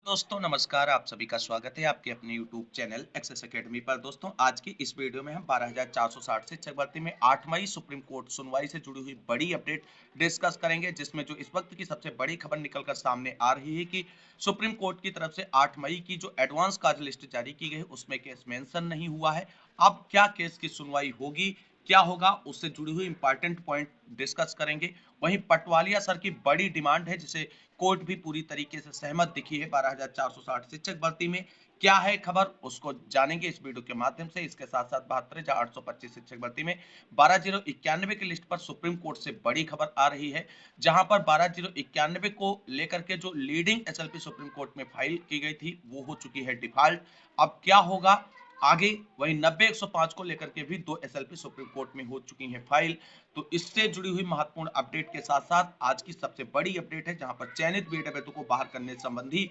दोस्तों नमस्कार। आप सभी का स्वागत है आपके अपने YouTube चैनल एक्सेस एकेडमी पर। दोस्तों आज की इस वीडियो में हम 12,460 शिक्षक भर्ती में 8 मई सुप्रीम कोर्ट सुनवाई से जुड़ी हुई बड़ी अपडेट डिस्कस करेंगे, जिसमें जो इस वक्त की सबसे बड़ी खबर निकलकर सामने आ रही है कि सुप्रीम कोर्ट की तरफ से 8 मई की जो एडवांस कार्ज लिस्ट जारी की गई उसमें केस मेंशन नहीं हुआ है। अब क्या केस की सुनवाई होगी, क्या होगा, उससे जुड़ी हुई इंपॉर्टेंट पॉइंट डिस्कस करेंगे। वहीं पटवालिया सर की बड़ी डिमांड है जिसे कोर्ट भी पूरी तरीके से सहमत दिखी है 12,460 शिक्षक भर्ती में। क्या है खबर, उसको जानेंगे इस वीडियो के माध्यम से। इसके साथ साथ 72,825 शिक्षक भर्ती में 12,091 की लिस्ट पर सुप्रीम कोर्ट से बड़ी खबर आ रही है, जहां पर 12,091 को लेकर के जो लीडिंग एसएलपी सुप्रीम कोर्ट में फाइल की गई थी वो हो चुकी है डिफॉल्ट। अब क्या होगा आगे। वहीं 90-105 को लेकर के भी 2 एसएलपी सुप्रीम कोर्ट में हो चुकी हैं फाइल। तो इससे जुड़ी हुई महत्वपूर्ण अपडेट के साथ साथ आज की सबसे बड़ी अपडेट है, जहां पर चयनित बीएड अभ्यर्थियों को बाहर करने संबंधी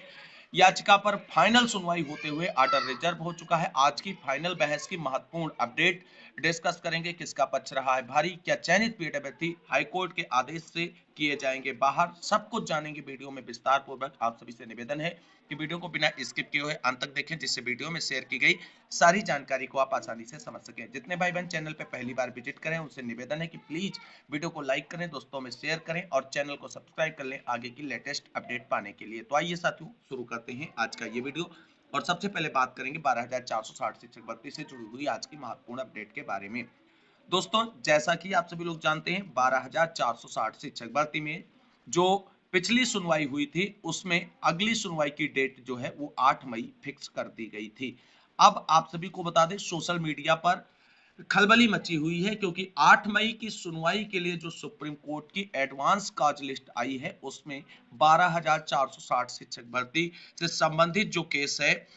याचिका पर फाइनल सुनवाई होते हुए ऑर्डर रिजर्व हो चुका है। आज की फाइनल बहस की महत्वपूर्ण अपडेट डिस्कस करेंगे। किसका पक्ष रहा है भारी, क्या चयनित बीएड अभ्यर्थी हाईकोर्ट के आदेश से किए जाएंगे बाहर, सब कुछ जानेंगे वीडियो में विस्तार पूर्वक। आप सभी से निवेदन है कि वीडियो को बिना स्किप किए हुए अंत तक देखें, जिससे वीडियो में शेयर की गई सारी जानकारी को आप आसानी से समझ सकें। जितने भाई बहन चैनल पर पहली बार विजिट करें उनसे निवेदन है कि प्लीज वीडियो को लाइक करें, दोस्तों में शेयर करें और चैनल को सब्सक्राइब कर लें आगे की लेटेस्ट अपडेट पाने के लिए। तो आइए साथियों शुरू करते हैं आज का ये वीडियो। और सबसे पहले बात करेंगे 12,460 शिक्षक भर्ती से जुड़ी हुई आज की महत्वपूर्ण अपडेट के बारे में। दोस्तों जैसा कि आप सभी लोग जानते हैं 12,460 शिक्षक भर्ती में जो पिछली सुनवाई हुई थी उसमें अगली सुनवाई की डेट जो है वो 8 मई फिक्स कर दी गई थी। अब आप सभी को बता दें सोशल मीडिया पर खलबली मची हुई है, क्योंकि 8 मई की सुनवाई के लिए जो सुप्रीम कोर्ट की एडवांस कार्ज लिस्ट आई है उसमें 12,460 शिक्षक भर्ती से संबंधित जो केस है,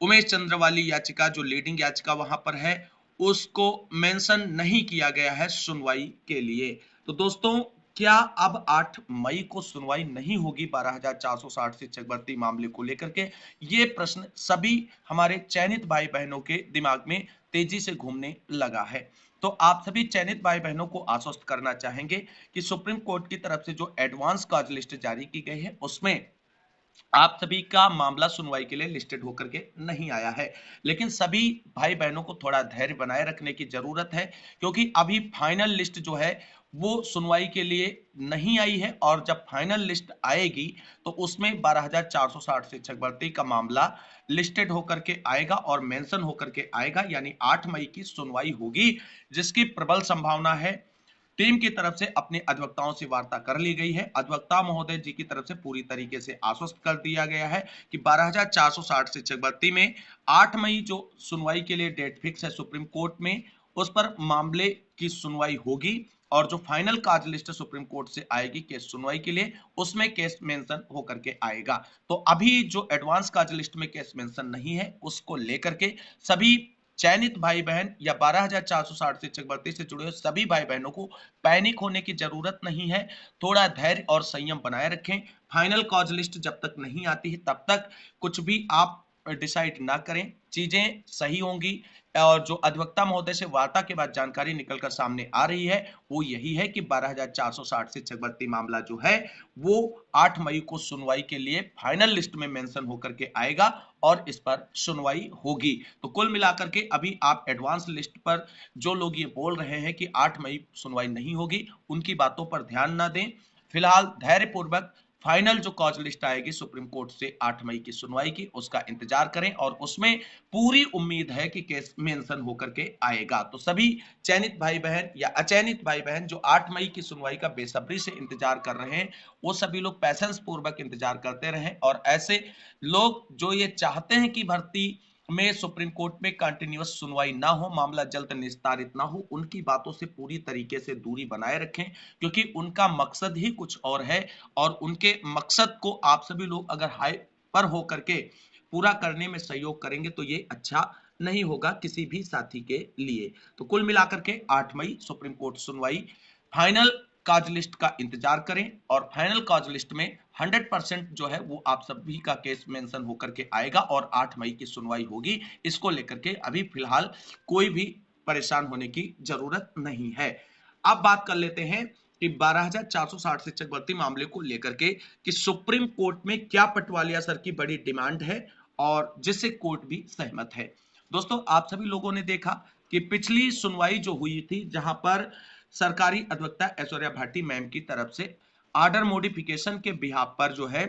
उमेश चंद्र वाली याचिका जो लीडिंग याचिका वहां पर है, उसको मेंशन नहीं किया गया है सुनवाई के लिए। तो दोस्तों क्या अब 8 मई को सुनवाई नहीं होगी 12,460 शिक्षक भर्ती मामले को लेकर के, ये प्रश्न सभी हमारे चयनित भाई बहनों के दिमाग में तेजी से घूमने लगा है। तो आप सभी चयनित भाई बहनों को आश्वस्त करना चाहेंगे कि सुप्रीम कोर्ट की तरफ से जो एडवांस कार्ज लिस्ट जारी की गई है उसमें आप सभी का मामला सुनवाई के लिए लिस्टेड होकर के नहीं आया है। लेकिन सभी भाई बहनों को थोड़ा धैर्य बनाए रखने की जरूरत है, क्योंकि अभी फाइनल लिस्ट जो है वो सुनवाई के लिए नहीं आई है। और जब फाइनल लिस्ट आएगी तो उसमें 12,460 शिक्षक भर्ती का मामला लिस्टेड होकर के आएगा और मेंशन होकर के आएगा, यानी 8 मई की सुनवाई होगी, जिसकी प्रबल संभावना है। टीम की तरफ से अपने अधिवक्ताओं से वार्ता कर ली गई है। अधिवक्ता महोदय जी की तरफ से पूरी तरीके से आश्वस्त कर दिया गया है कि 12,460 शिक्षक भर्ती में 8 मई जो सुनवाई के लिए डेट फिक्स है सुप्रीम कोर्ट में, उस पर मामले की सुनवाई होगी। और जो फाइनल कार्ज लिस्ट सुप्रीम कोर्ट से आएगी केस सुनवाई के लिए, उसमें केस मेंशन होकर के आएगा। तो अभी जो एडवांस कार्ज लिस्ट में केस मेंशन नहीं है उसको लेकर के सभी चयनित भाई बहन या 12,460 शिक्षक भर्ती से जुड़े सभी भाई बहनों को पैनिक होने की जरूरत नहीं है। थोड़ा धैर्य और संयम बनाए रखें। फाइनल कॉज लिस्ट जब तक नहीं आती है तब तक कुछ भी आप डिसाइड ना करें, चीजें सही होंगी। और जो अधिवक्ता महोदय से वार्ता के बाद जानकारी निकलकर सामने आ रही है वो यही है कि 12,460 शिक्षक भर्ती मामला जो है वो 8 मई को सुनवाई के लिए फाइनल लिस्ट में मेंशन होकर के आएगा और इस पर सुनवाई होगी। तो कुल मिलाकर के अभी आप एडवांस लिस्ट पर जो लोग ये बोल रहे हैं कि 8 मई सुनवाई नहीं होगी, उनकी बातों पर ध्यान ना दें। फिलहाल धैर्यपूर्वक फाइनल जो कॉज लिस्ट आएगी सुप्रीम कोर्ट से 8 मई की सुनवाई की, उसका इंतजार करें और उसमें पूरी उम्मीद है कि केस मेंशन होकर के आएगा। तो सभी चयनित भाई बहन या अचयनित भाई बहन जो 8 मई की सुनवाई का बेसब्री से इंतजार कर रहे हैं, वो सभी लोग पैसेंस पूर्वक इंतजार करते रहें। और ऐसे लोग जो ये चाहते हैं कि भर्ती में सुप्रीम कोर्ट में कंटिन्यूअस सुनवाई ना हो, मामला जल्द निस्तारित ना हो, उनकी बातों से पूरी तरीके से दूरी बनाए रखें, क्योंकि उनका मकसद ही कुछ और है। और उनके मकसद को आप सभी लोग अगर हाई पर होकर के पूरा करने में सहयोग करेंगे तो ये अच्छा नहीं होगा किसी भी साथी के लिए। तो कुल मिलाकर के 8 मई सुप्रीम कोर्ट सुनवाई, फाइनल काज लिस्ट का इंतजार करें और फाइनल काज लिस्ट में 100% जो है वो आप सभी का केस मेंशन होकर के आएगा और 8 मई की सुनवाई होगी। इसको लेकर के अभी फिलहाल कोई भी परेशान होने की जरूरत नहीं है। अब बात कर लेते हैं कि 12,460 शिक्षक भर्ती मामले को लेकर के कि सुप्रीम कोर्ट में क्या पटवालिया सर की बड़ी डिमांड है और जिससे कोर्ट भी सहमत है। दोस्तों, आप सभी लोगों ने देखा कि पिछली सुनवाई जो हुई थी, जहां पर सरकारी अधिवक्ता ऐश्वर्या भाटी मैम की तरफ से ऑर्डर मॉडिफिकेशन के बिहाफ पर जो है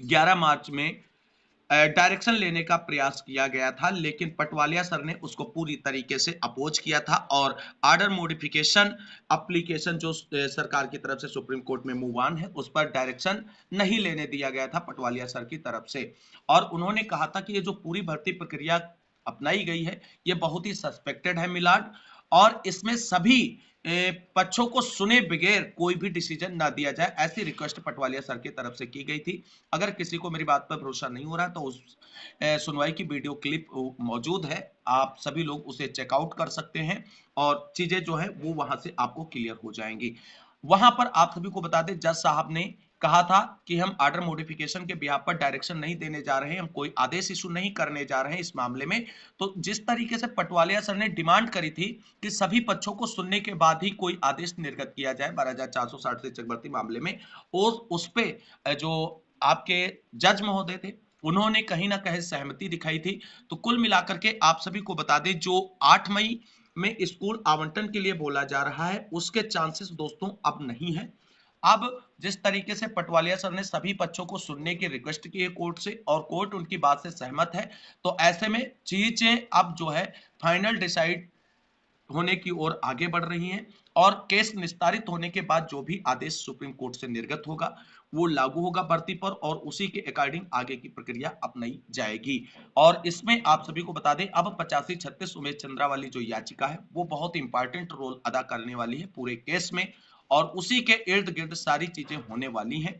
11 मार्च में डायरेक्शन लेने का प्रयास किया गया था, लेकिन पटवालिया सर ने उसको पूरी तरीके से अपोज किया था और ऑर्डर मॉडिफिकेशन एप्लीकेशन जो सरकार की तरफ से सुप्रीम कोर्ट में मूव ऑन है, उस पर डायरेक्शन नहीं लेने दिया गया था पटवालिया सर की तरफ से। और उन्होंने कहा था कि ये जो पूरी भर्ती प्रक्रिया अपनाई गई है, ये बहुत ही सस्पेक्टेड है मिलाड, और इसमें सभी पक्षों को सुने बगैर कोई भी डिसीजन ना दिया जाए, ऐसी रिक्वेस्ट पटवालिया सर की तरफ से की गई थी। अगर किसी को मेरी बात पर भरोसा नहीं हो रहा तो उस सुनवाई की वीडियो क्लिप मौजूद है, आप सभी लोग उसे चेकआउट कर सकते हैं और चीजें जो है वो वहां से आपको क्लियर हो जाएंगी। वहां पर आप सभी को बता दें, जज साहब ने कहा था कि हम ऑर्डर मॉडिफिकेशन के बिहाफ पर डायरेक्शन नहीं देने जा रहे हैं, हम कोई आदेश इशू नहीं करने जा रहे हैं इस मामले में। तो जिस तरीके से पटवालिया सर ने डिमांड करी थी कि सभी पक्षों को सुनने के बाद ही कोई आदेश निर्गत किया जाए 12,460 शिक्षक भर्ती मामले में, और उस पे जो आपके जज महोदय थे, उन्होंने कहीं ना कहीं सहमति दिखाई थी। तो कुल मिलाकर के आप सभी को बता दें, जो 8 मई में स्कूल आवंटन के लिए बोला जा रहा है, उसके चांसेस दोस्तों अब नहीं है। अब जिस तरीके से पटवालिया सर ने सभी पक्षों को सुनने की रिक्वेस्ट की है कोर्ट से, और कोर्ट उनकी बात से सहमत है, तो ऐसे में चीजें अब जो है फाइनल डिसाइड होने की ओर आगे बढ़ रही हैं, और केस निस्तारित होने के बाद जो भी आदेश सुप्रीम कोर्ट से निर्गत होगा वो लागू होगा भर्ती पर, और उसी के अकॉर्डिंग आगे की प्रक्रिया अपनाई जाएगी। और इसमें आप सभी को बता दें, अब 8536 उमेश चंद्रा वाली जो याचिका है वो बहुत इंपॉर्टेंट रोल अदा करने वाली है पूरे केस में, और उसी के इर्द गिर्द सारी चीजें होने वाली हैं।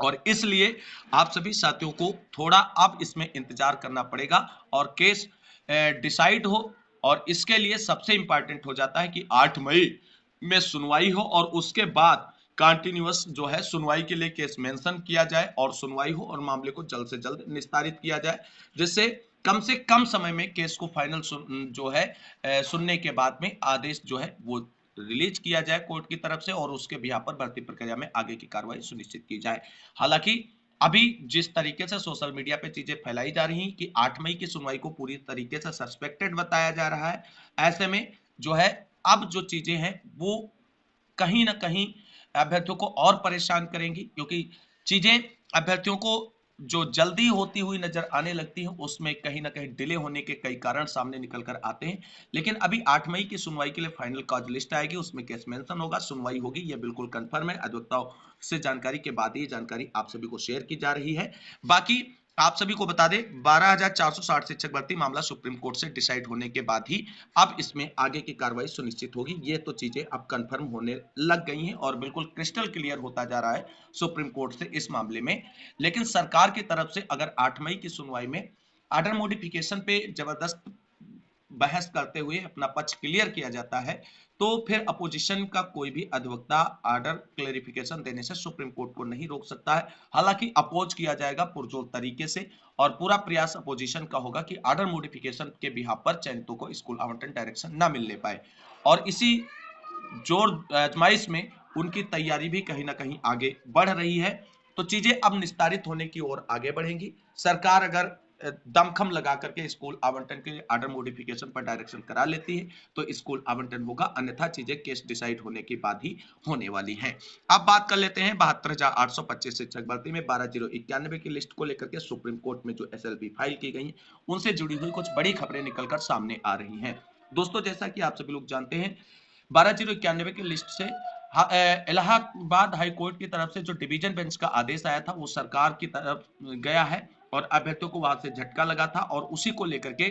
और इसलिए आप सभी साथियों को थोड़ा अब इसमें इंतजार करना पड़ेगा और केस डिसाइड हो। और इसके लिए सबसे इंपॉर्टेंट हो जाता है कि 8 मई में सुनवाई हो, और उसके बाद कंटिन्यूअस जो है सुनवाई के लिए केस मेंशन किया जाए, और सुनवाई हो और मामले को जल्द से जल्द निस्तारित किया जाए, जिससे कम से कम समय में केस को फाइनल जो है सुनने के बाद में आदेश जो है वो रिलीज किया जाए कोर्ट की तरफ से, और उसके बिहाफ पर भर्ती प्रक्रिया में आगे की कार्रवाई सुनिश्चित की जाए। हालांकि अभी जिस तरीके से सोशल मीडिया पे चीजें फैलाई जा रही हैं कि 8 मई की सुनवाई को पूरी तरीके से सस्पेक्टेड बताया जा रहा है, ऐसे में जो है अब जो चीजें हैं वो कहीं ना कहीं अभ्यर्थियों को और परेशान करेंगी, क्योंकि चीजें अभ्यर्थियों को जो जल्दी होती हुई नजर आने लगती है, उसमें कहीं ना कहीं डिले होने के कई कारण सामने निकल कर आते हैं। लेकिन अभी 8 मई की सुनवाई के लिए फाइनल कॉज लिस्ट आएगी, उसमें केस मेंशन होगा, सुनवाई होगी, यह बिल्कुल कंफर्म है। अधिवक्ताओं से जानकारी के बाद ये जानकारी आप सभी को शेयर की जा रही है। बाकी आप सभी को बता दें, 12,460 शिक्षक भर्ती मामला सुप्रीम कोर्ट से डिसाइड होने के बाद ही अब इसमें आगे की कार्रवाई सुनिश्चित होगी। ये तो चीजें अब कंफर्म होने लग गई हैं और बिल्कुल क्रिस्टल क्लियर होता जा रहा है सुप्रीम कोर्ट से इस मामले में। लेकिन सरकार की तरफ से अगर 8 मई की सुनवाई में ऑर्डर मॉडिफिकेशन पे जबरदस्त बहस करते हुए अपना पक्ष क्लियर किया जाता है, तो फिर अपोजिशन का कोई भी अधिवक्ता ऑर्डर क्लेरिफिकेशन देने से सुप्रीम कोर्ट को नहीं रोक सकता है। हालांकि अपोज किया जाएगा पुरजोर तरीके से, और पूरा प्रयास अपोजिशन का होगा कि ऑर्डर मॉडिफिकेशन के बिहाफ पर चयनितों को स्कूल आवंटन डायरेक्शन ना मिलने पाए, और इसी जोर आजमाइश में उनकी तैयारी भी कहीं ना कहीं आगे बढ़ रही है। तो चीजें अब निस्तारित होने की ओर आगे बढ़ेंगी। सरकार अगर दमखम लगा करके स्कूल आवंटन के ऑर्डर मॉडिफिकेशन पर डायरेक्शन करा लेती है तो स्कूल आवंटन होगा, अन्यथा चीजें केस डिसाइड होने के बाद ही होने वाली हैं। अब बात कर लेते हैं 72,825 शिक्षक भर्ती में 12,091 की लिस्ट को लेकर के सुप्रीम कोर्ट में जो SLP फाइल की गई है, उनसे जुड़ी हुई कुछ बड़ी खबरें निकलकर सामने आ रही हैं। दोस्तों, जैसा कि आप सभी लोग जानते हैं, 12,091 की लिस्ट से इलाहाबाद हाई कोर्ट की तरफ से जो डिवीजन बेंच का आदेश आया था वो सरकार की तरफ गया है, और अभ्यर्थियों को वहां से झटका लगा था, और उसी को लेकर के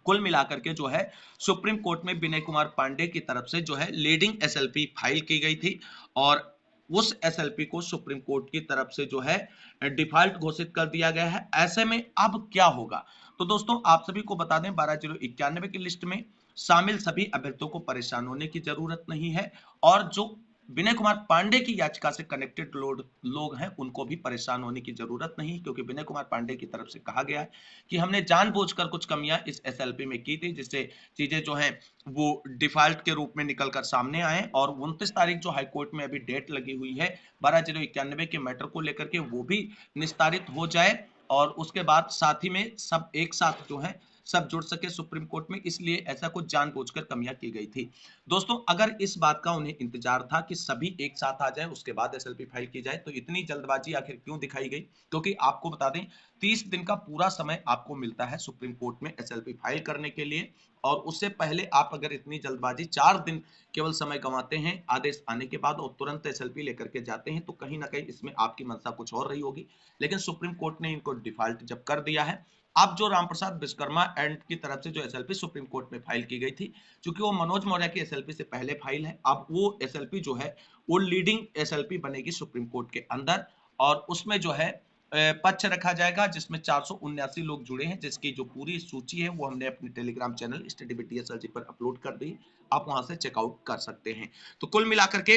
कुल मिलाकर के जो है सुप्रीम कोर्ट में विनय कुमार पांडे की तरफ से जो है लीडिंग SLP फाइल की गई थी, और उस SLP को सुप्रीम कोर्ट की तरफ से जो है डिफॉल्ट घोषित कर दिया गया है। ऐसे में अब क्या होगा, तो दोस्तों आप सभी को बता दें, 12,091 की लिस्ट में शामिल सभी अभ्यर्थियों को परेशान होने की जरूरत नहीं है, और जो विनय कुमार पांडे की याचिका से कनेक्टेड लोग हैं उनको भी परेशान होने की जरूरत नहीं, क्योंकि विनय कुमार पांडे की तरफ से कहा गया है कि हमने जानबूझकर कुछ कमियां इस एसएलपी में की थी, जिससे चीजें जो हैं वो डिफॉल्ट के रूप में निकलकर सामने आए। और 29 तारीख जो हाईकोर्ट में अभी डेट लगी हुई है 12/091 के मैटर को लेकर के, वो भी निस्तारित हो जाए और उसके बाद साथ ही में सब एक साथ जो है सब जुड़ सके सुप्रीम कोर्ट में, इसलिए ऐसा कुछ जानबूझकर कमियां की गई थी। दोस्तों अगर इस बात का उन्हें इंतजार था कि सभी एक साथ आ जाए उसके बाद एसएलपी फाइल की जाए, तो इतनी जल्दबाजी आखिर क्यों दिखाई गई? क्योंकि आपको बता दें 30 दिन का पूरा समय आपको मिलता है सुप्रीम कोर्ट में एसएलपी फाइल करने के लिए, और उससे पहले आप अगर इतनी जल्दबाजी 4 दिन केवल समय गंवाते हैं आदेश आने के बाद और तुरंत एसएलपी लेकर के जाते हैं, तो कहीं ना कहीं इसमें आपकी मंशा कुछ और रही होगी। लेकिन सुप्रीम कोर्ट ने इनको डिफॉल्ट जब कर दिया है, अब जो रामप्रसाद विश्वकर्मा एंड की तरफ से जो एसएलपी सुप्रीम कोर्ट में फाइल की गई थी, क्योंकि वो मनोज मौर्य की एसएलपी से पहले फाइल है, अब वो एसएलपी जो है वो लीडिंग एसएलपी बनेगी सुप्रीम कोर्ट के अंदर, और उसमें जो है पक्ष रखा जाएगा जिसमें 479 लोग जुड़े हैं, जिसकी जो पूरी सूची है वो हमने अपने टेलीग्राम चैनल स्टडी विद टीएसएलजी पर अपलोड कर दी, आप वहां से चेकआउट कर सकते हैं। तो कुल मिलाकर के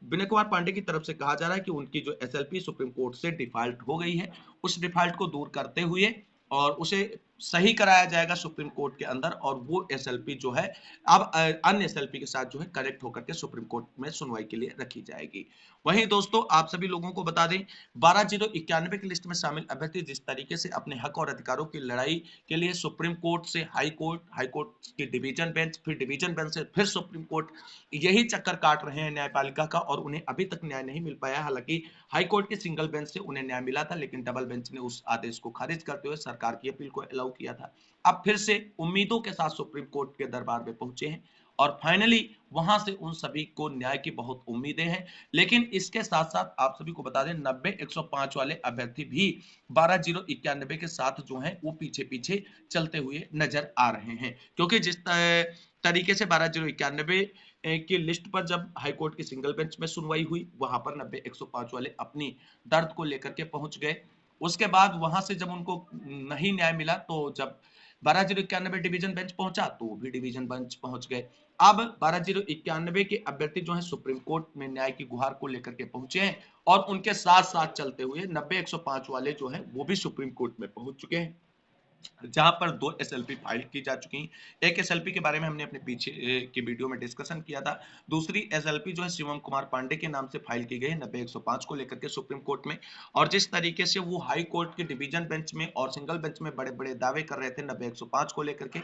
विनय कुमार पांडे की तरफ से कहा जा रहा है कि उनकी जो एसएलपी सुप्रीम कोर्ट से डिफॉल्ट हो गई है, उस डिफॉल्ट को दूर करते हुए और उसे सही कराया जाएगा सुप्रीम कोर्ट के अंदर, और वो एसएलपी जो है अब अन्य एसएलपी के साथ जो है कनेक्ट होकर के सुप्रीम कोर्ट में सुनवाई के लिए रखी जाएगी। वहीं दोस्तों आप सभी लोगों को बता दें 12/091 की लिस्ट में शामिल अभ्यर्थी जिस तरीके से अपने हक और अधिकारों की लड़ाई के लिए सुप्रीम कोर्ट से हाई कोर्ट, हाई कोर्ट के डिवीजन बेंच, फिर डिवीजन बेंच से फिर सुप्रीम कोर्ट, यही चक्कर काट रहे हैं न्यायपालिका का, और उन्हें अभी तक न्याय नहीं मिल पाया। हालांकि हाई कोर्ट के सिंगल बेंच से उन्हें न्याय मिला था, लेकिन डबल बेंच ने उस आदेश को खारिज करते हुए सरकार की अपील को अलाउ किया था। अब फिर से उम्मीदों के साथ सुप्रीम कोर्ट के दरबार में पहुंचे हैं, और फाइनली वहां से उन सभी को न्याय की बहुत उम्मीदें हैं। लेकिन इसके साथ साथ आप सभी को बता दें 90-105 वाले अभ्यर्थी भी 12/091 के साथ जो है वो पीछे पीछे चलते हुए नजर आ रहे हैं, क्योंकि जिस तरीके से 12/091 की लिस्ट पर जब हाईकोर्ट की सिंगल बेंच में सुनवाई हुई, वहां पर 90-105 वाले अपनी दर्द को लेकर के पहुंच गए। उसके बाद वहां से जब उनको नहीं न्याय मिला, तो जब 12/091 डिवीजन बेंच पहुंचा तो वो भी डिवीजन बेंच पहुंच गए। अब 12/091 के अभ्यर्थी जो है सुप्रीम कोर्ट में न्याय की गुहार को लेकर के पहुंचे हैं, और उनके साथ साथ चलते हुए 90-105 वाले जो है वो भी सुप्रीम कोर्ट में पहुंच चुके हैं, जहां पर 2 एसएलपी फाइल की जा चुकी हैं। एक एसएलपी के बारे में हमने अपने पीछे की वीडियो में डिस्कशन किया था। दूसरी एसएलपी जो है शिवम कुमार पांडे के नाम से फाइल की गई है 90-105 को लेकर के सुप्रीम कोर्ट में, और जिस तरीके से वो हाई कोर्ट के डिवीजन बेंच में और सिंगल बेंच में बड़े-बड़े दावे कर रहे थे 90-105 को लेकर के,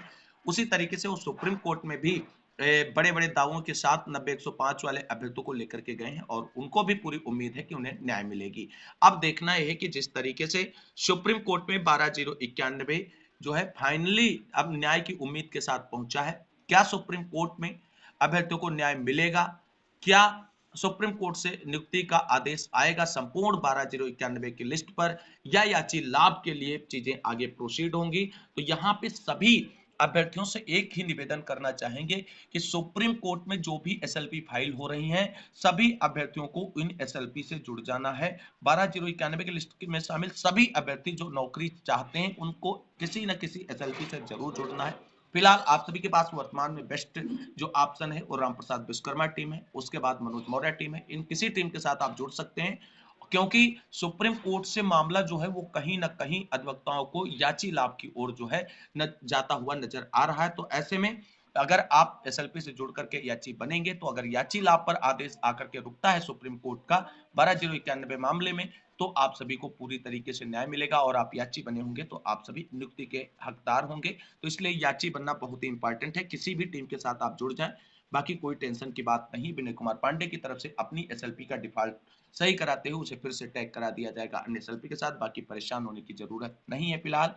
उसी तरीके से वो सुप्रीम कोर्ट में भी बड़े-बड़े दावों के साथ 90-105 वाले अभ्यर्थियों को लेकर के गए हैं, और उनको भी पूरी उम्मीद है कि उन्हें न्याय मिलेगी। अब देखना यह है कि जिस तरीके से सुप्रीम कोर्ट में 12/091 जो है फाइनली अब न्याय की उम्मीद के साथ पहुंचा है, क्या सुप्रीम कोर्ट में अभ्यर्थियों को न्याय मिलेगा? क्या सुप्रीम कोर्ट से नियुक्ति का आदेश आएगा संपूर्ण 12/091 की लिस्ट पर, या याची लाभ के लिए चीजें आगे प्रोसीड होंगी? तो यहाँ पे सभी अभ्यर्थियों से एक ही निवेदन करना चाहेंगे कि सुप्रीम कोर्ट में जो भी एसएलपी फाइल हो रही हैं, सभी अभ्यर्थियों को इन एसएलपी से जुड़ जाना है। 12/091 की लिस्ट में शामिल सभी अभ्यर्थी जो नौकरी चाहते हैं उनको किसी न किसी एसएलपी से जरूर जुड़ना है। फिलहाल आप सभी के पास वर्तमान में बेस्ट जो ऑप्शन है वो रामप्रसाद विश्वकर्मा टीम है, उसके बाद मनोज मौर्य टीम है। इन किसी टीम के साथ आप जुड़ सकते हैं, क्योंकि सुप्रीम कोर्ट से मामला जो है वो कहीं ना कहीं अधिवक्ताओं को याची लाभ की ओर जो है न जाता हुआ नजर आ रहा है। तो ऐसे में अगर आप एसएलपी से जुड़ करके याची बनेंगे, तो अगर याची लाभ पर आदेश आकर के रुकता है सुप्रीम कोर्ट का 12/091 मामले में, तो आप सभी को पूरी तरीके से न्याय मिलेगा, और आप याची बने होंगे तो आप सभी नियुक्ति के हकदार होंगे। तो इसलिए याची बनना बहुत ही इंपॉर्टेंट है, किसी भी टीम के साथ आप जुड़ जाएं, बाकी कोई टेंशन की बात नहीं। विनय कुमार पांडे की तरफ से अपनी एसएलपी का डिफॉल्ट सही कराते हुए उसे फिर से टैग करा दिया जाएगा अन्य एसएलपी के साथ, बाकी परेशान होने की जरूरत नहीं है फिलहाल।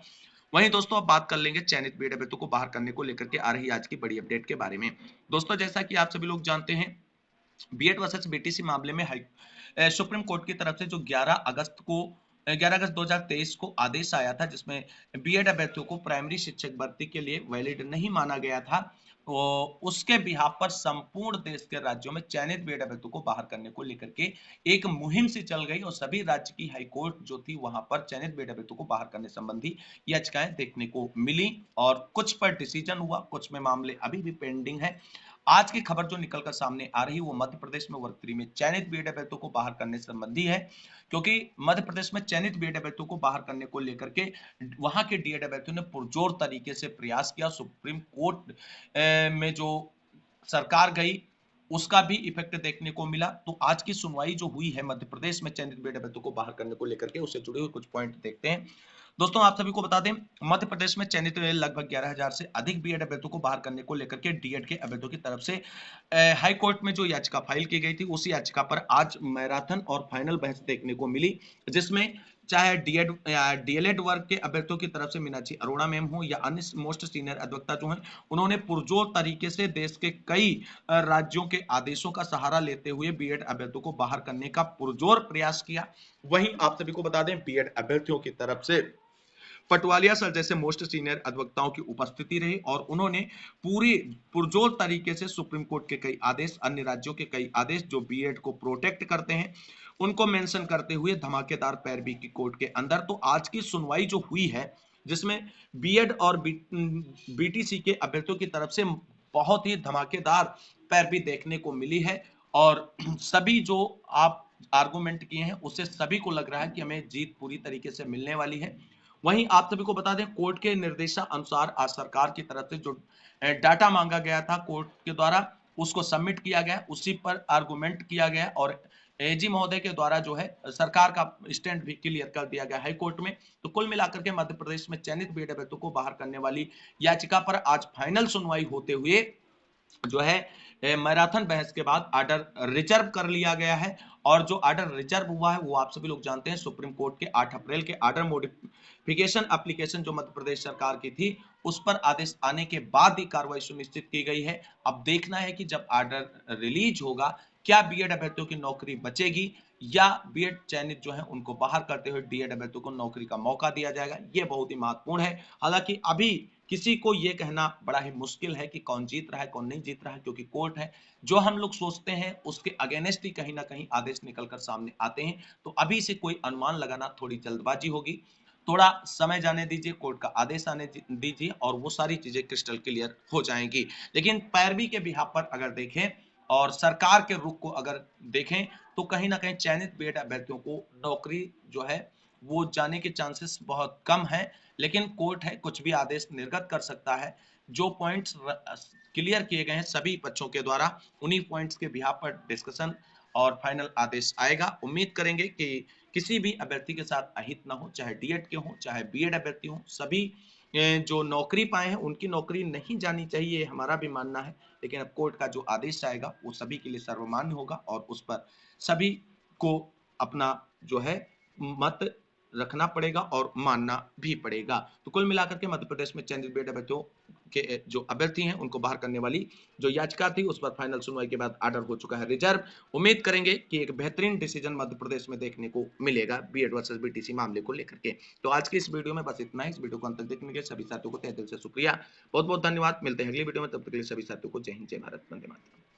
वहीं दोस्तों अब बात कर लेंगे चयनित बीएड अभ्यर्थियों को बाहर करने को लेकर के आ रही आज की बड़ी अपडेट के बारे में। दोस्तों जैसा कि आप सभी लोग जानते हैं, बीएड वर्सेस बीटीसी मामले में सुप्रीम कोर्ट की तरफ से जो 11 अगस्त 2023 को आदेश आया था, जिसमें बीएड अभ्यर्थियों को प्राइमरी शिक्षक भर्ती के लिए वैलिड नहीं माना गया था, उसके बिहाफ पर संपूर्ण देश के राज्यों में चयनित बीएड अभ्यर्थियों को बाहर करने को लेकर के एक मुहिम सी चल गई और सभी राज्य की हाईकोर्ट जो थी वहां पर चयनित बीएड अभ्यर्थियों को बाहर करने संबंधी याचिकाएं देखने को मिली और कुछ पर डिसीजन हुआ, कुछ में मामले अभी भी पेंडिंग है। आज की खबर जो निकलकर सामने आ रही है वो मध्य प्रदेश में वर्ग 3 में चयनित बीएड अभ्यर्थियों को बाहर करने संबंधी है, क्योंकि मध्य प्रदेश में चयनित बीएड अभ्यर्थियों को बाहर करने को लेकर के वहां के डीएड अभ्यर्थियों ने पुरजोर तरीके से प्रयास किया। सुप्रीम कोर्ट में जो सरकार गई उसका भी इफेक्ट देखने को मिला। तो आज की सुनवाई जो हुई है मध्य प्रदेश में चयनित बीएड अभ्यर्थियों को बाहर करने को लेकर के, उससे जुड़े हुए कुछ पॉइंट देखते हैं। दोस्तों आप सभी को बता दें, मध्य प्रदेश में चयनित लगभग 11,000 से अधिक बीएड अभ्यर्थियों को बाहर करने को लेकर के डीएड के अभ्यर्थियों की तरफ से हाई कोर्ट में जो याचिका फाइल की गई थी उस याचिका पर आज मैराथन और फाइनल बहस देखने को मिली, जिसमें चाहे डीएड डीएलएड वर्ग के अभ्यर्थियों की तरफ से मीनाक्षी अरोड़ा मैम हो या अन्य मोस्ट सीनियर अधिवक्ता जो हैं, उन्होंने पुरजोर तरीके से देश के कई राज्यों के आदेशों का सहारा लेते हुए बीएड अभ्यर्थियों को बाहर करने का पुरजोर प्रयास किया। वहीं आप सभी को बता दें, बीएड अभ्यर्थियों की तरफ से पटवालिया सर जैसे मोस्ट सीनियर अधिवक्ताओं की उपस्थिति रही और उन्होंने पूरी पुरजोर तरीके से सुप्रीम कोर्ट के कई आदेश, अन्य राज्यों के कई आदेश जो बीएड को प्रोटेक्ट करते हैं उनको मेंशन करते हुए धमाकेदार पैरवी की कोर्ट के अंदर। तो आज की सुनवाई जो हुई है जिसमें बीएड और बीटीसी के अभ्यर्थियों की तरफ से बहुत ही धमाकेदार पैरवी देखने को मिली है और सभी जो आप आर्गुमेंट किए हैं उससे सभी को लग रहा है कि हमें जीत पूरी तरीके से मिलने वाली है। वहीं आप सभी को बता दें, कोर्ट के निर्देशानुसार आज सरकार की तरफ से जो डाटा मांगा गया था कोर्ट के द्वारा उसको सबमिट किया गया, उसी पर आर्गुमेंट किया गया और एजी महोदय के द्वारा जो है सरकार का स्टैंड भी क्लियर कर दिया गया हाई कोर्ट में। तो कुल मिलाकर के मध्य प्रदेश में चयनित बीएड अभ्यर्थियों को बाहर करने वाली याचिका पर आज फाइनल सुनवाई होते हुए जो है मैराथन बहस के बाद ऑर्डर रिजर्व कर लिया गया है और जो ऑर्डर रिजर्व हुआ है वो आप सभी लोग जानते हैं सुप्रीम कोर्ट के 8 अप्रैल के ऑर्डर मॉडिफिकेशन एप्लीकेशन जो मध्य प्रदेश सरकार की थी उस पर आदेश आने के बाद ही कार्रवाई सुनिश्चित की गई है। अब देखना है कि जब ऑर्डर रिलीज होगा क्या बीएड अभ्यर्थियों की नौकरी बचेगी या बीएड चयनित जो है उनको बाहर करते हुए डीएड अभ्यर्थियों को नौकरी का मौका दिया जाएगा, ये बहुत ही महत्वपूर्ण है। हालांकि अभी किसी को ये कहना बड़ा ही मुश्किल है कि कौन जीत रहा है कौन नहीं जीत रहा है, क्योंकि कोर्ट है, जो हम लोग सोचते हैं उसके अगेंस्ट ही कहीं ना कहीं आदेश निकलकर सामने आते हैं। तो अभी से कोई अनुमान लगाना थोड़ी जल्दबाजी होगी, थोड़ा समय जाने दीजिए, कोर्ट का आदेश आने दीजिए और वो सारी चीजें क्रिस्टल क्लियर हो जाएंगी। लेकिन पैरवी के बिहाफ पर अगर देखें और सरकार के रुख को अगर देखें तो कहीं ना कहीं चयनित बीएड अभ्यर्थियों को नौकरी जो है वो जाने के चांसेस बहुत कम है। लेकिन कोर्ट है, कुछ भी आदेश निर्गत कर सकता है। जो पॉइंट्स क्लियर किए गए हैं सभी पक्षों के द्वारा उन्हीं पॉइंट्स के बिहाफ पर डिस्कशन और फाइनल आदेश आएगा। उम्मीद करेंगे कि किसी भी अभ्यर्थी के साथ अहित ना हो, चाहे डीएड के हो चाहे बीएड अभ्यर्थी हो, सभी जो नौकरी पाए हैं उनकी नौकरी नहीं जानी चाहिए, हमारा भी मानना है। लेकिन अब कोर्ट का जो आदेश आएगा वो सभी के लिए सर्वमान्य होगा और उस पर सभी को अपना जो है मत रखना पड़ेगा और मानना भी पड़ेगा। तो कुल मिलाकर के मध्य प्रदेश में चयनित बीएड अभ्यर्थियों के जो अभ्यर्थी हैं उनको बाहर करने वाली जो याचिका थी उस पर फाइनल सुनवाई के बाद ऑर्डर हो चुका है रिजर्व। उम्मीद करेंगे कि एक बेहतरीन डिसीजन मध्य प्रदेश में देखने को मिलेगा बीएड वर्सेस बीटीसी मामले को लेकर के। तो आज की इस वीडियो में बस इतना ही। इस वीडियो को अंत तक देखने के सभी साथियों को तहे दिल से शुक्रिया, बहुत बहुत धन्यवाद। मिलते हैं अगली वीडियो में, तब तक के लिए सभी साथियों को जय हिंद जय भारत, वंदे मातरम।